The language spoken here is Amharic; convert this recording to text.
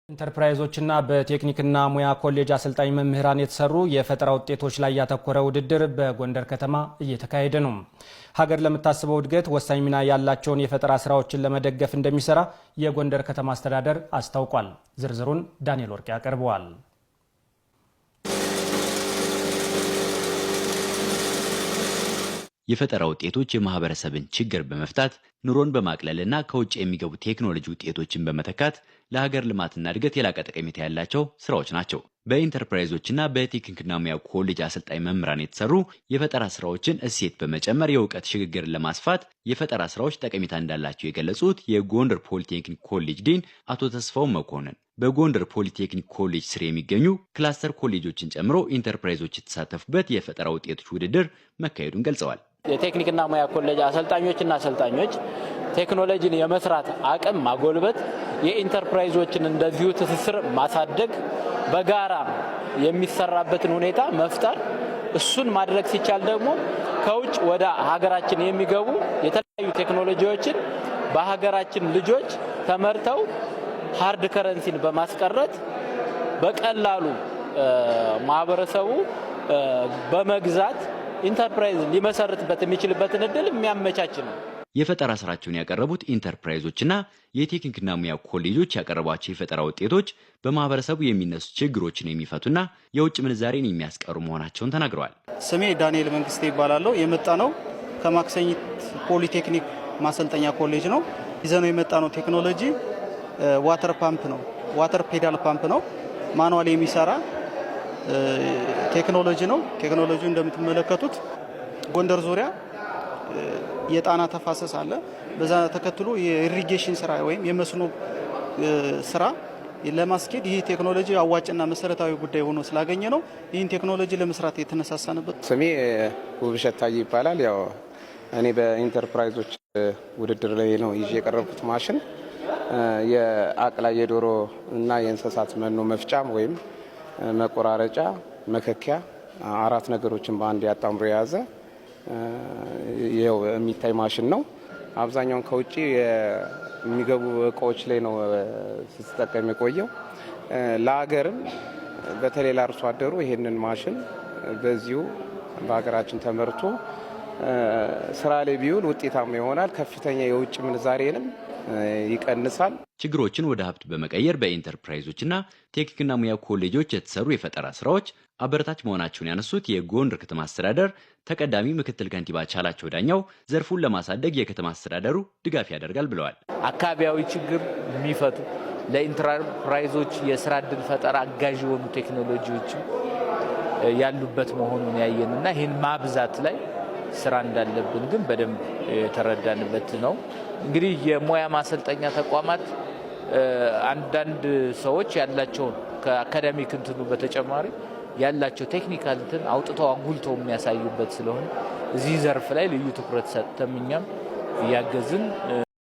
ኢንተርፕራይዞችና በቴክኒክና ሙያ ኮሌጅ አሰልጣኝ መምህራን የተሰሩ የፈጠራ ውጤቶች ላይ ያተኮረ ውድድር በጎንደር ከተማ እየተካሄደ ነው። ሀገር ለምታስበው እድገት ወሳኝ ሚና ያላቸውን የፈጠራ ስራዎችን ለመደገፍ እንደሚሰራ የጎንደር ከተማ አስተዳደር አስታውቋል። ዝርዝሩን ዳንኤል ወርቅ ያቀርበዋል። የፈጠራ ውጤቶች የማህበረሰብን ችግር በመፍታት ኑሮን በማቅለልና ከውጭ የሚገቡ ቴክኖሎጂ ውጤቶችን በመተካት ለሀገር ልማትና እድገት የላቀ ጠቀሜታ ያላቸው ስራዎች ናቸው። በኢንተርፕራይዞችና በቴክኒክና ሙያ ኮሌጅ አሰልጣኝ መምህራን የተሰሩ የፈጠራ ስራዎችን እሴት በመጨመር የእውቀት ሽግግርን ለማስፋት የፈጠራ ስራዎች ጠቀሜታ እንዳላቸው የገለጹት የጎንደር ፖሊቴክኒክ ኮሌጅ ዲን አቶ ተስፋው መኮንን በጎንደር ፖሊቴክኒክ ኮሌጅ ስር የሚገኙ ክላስተር ኮሌጆችን ጨምሮ ኢንተርፕራይዞች የተሳተፉበት የፈጠራ ውጤቶች ውድድር መካሄዱን ገልጸዋል። የቴክኒክና ሙያ ኮሌጅ አሰልጣኞች ቴክኖሎጂን የመስራት አቅም ማጎልበት፣ የኢንተርፕራይዞችን እንደዚሁ ትስስር ማሳደግ፣ በጋራ የሚሰራበትን ሁኔታ መፍጠር፣ እሱን ማድረግ ሲቻል ደግሞ ከውጭ ወደ ሀገራችን የሚገቡ የተለያዩ ቴክኖሎጂዎችን በሀገራችን ልጆች ተመርተው ሃርድ ከረንሲን በማስቀረት በቀላሉ ማህበረሰቡ በመግዛት ኢንተርፕራይዝ ሊመሰርትበት የሚችልበትን እድል የሚያመቻች ነው። የፈጠራ ስራቸውን ያቀረቡት ኢንተርፕራይዞችና የቴክኒክና ሙያ ኮሌጆች ያቀረቧቸው የፈጠራ ውጤቶች በማህበረሰቡ የሚነሱ ችግሮችን የሚፈቱና የውጭ ምንዛሬን የሚያስቀሩ መሆናቸውን ተናግረዋል። ስሜ ዳንኤል መንግስቴ ይባላል። የመጣ ነው ከማክሰኝት ፖሊቴክኒክ ማሰልጠኛ ኮሌጅ ነው። ይዘነው የመጣ ነው ቴክኖሎጂ ዋተር ፓምፕ ነው። ዋተር ፔዳል ፓምፕ ነው። ማኑዋል የሚሰራ ቴክኖሎጂ ነው። ቴክኖሎጂው እንደምትመለከቱት ጎንደር ዙሪያ የጣና ተፋሰስ አለ። በዛ ተከትሎ የኢሪጌሽን ስራ ወይም የመስኖ ስራ ለማስኬድ ይህ ቴክኖሎጂ አዋጭና መሰረታዊ ጉዳይ ሆኖ ስላገኘ ነው ይህን ቴክኖሎጂ ለመስራት የተነሳሳንበት። ስሜ ውብሸት ታዬ ይባላል። ያው እኔ በኢንተርፕራይዞች ውድድር ላይ ነው ይዤ የቀረብኩት ማሽን የአቅላይ የዶሮ እና የእንስሳት መኖ መፍጫም ወይም መቆራረጫ፣ መከኪያ አራት ነገሮችን በአንድ ያጣምሮ የያዘ የሚታይ ማሽን ነው። አብዛኛውን ከውጭ የሚገቡ እቃዎች ላይ ነው ስትጠቀም የቆየው። ለሀገርም በተለይ ለአርሶ አደሩ ይሄንን ማሽን በዚሁ በሀገራችን ተመርቶ ስራ ላይ ቢውል ውጤታማ ይሆናል። ከፍተኛ የውጭ ምንዛሬንም ይቀንሳል። ችግሮችን ወደ ሀብት በመቀየር በኢንተርፕራይዞችና ቴክኒክና ሙያ ኮሌጆች የተሰሩ የፈጠራ ስራዎች አበረታች መሆናቸውን ያነሱት የጎንደር ከተማ አስተዳደር ተቀዳሚ ምክትል ከንቲባ ቻላቸው ዳኛው ዘርፉን ለማሳደግ የከተማ አስተዳደሩ ድጋፍ ያደርጋል ብለዋል። አካባቢያዊ ችግር የሚፈቱ ለኢንተርፕራይዞች የስራ ዕድል ፈጠራ አጋዥ የሆኑ ቴክኖሎጂዎች ያሉበት መሆኑን ያየንና ይህን ማብዛት ላይ ስራ እንዳለብን ግን በደንብ የተረዳንበት ነው። እንግዲህ የሙያ ማሰልጠኛ ተቋማት አንዳንድ ሰዎች ያላቸውን ከአካዳሚክ እንትኑ በተጨማሪ ያላቸው ቴክኒካል እንትን አውጥተው አጉልተው የሚያሳዩበት ስለሆነ እዚህ ዘርፍ ላይ ልዩ ትኩረት ሰጥተን እኛም እያገዝን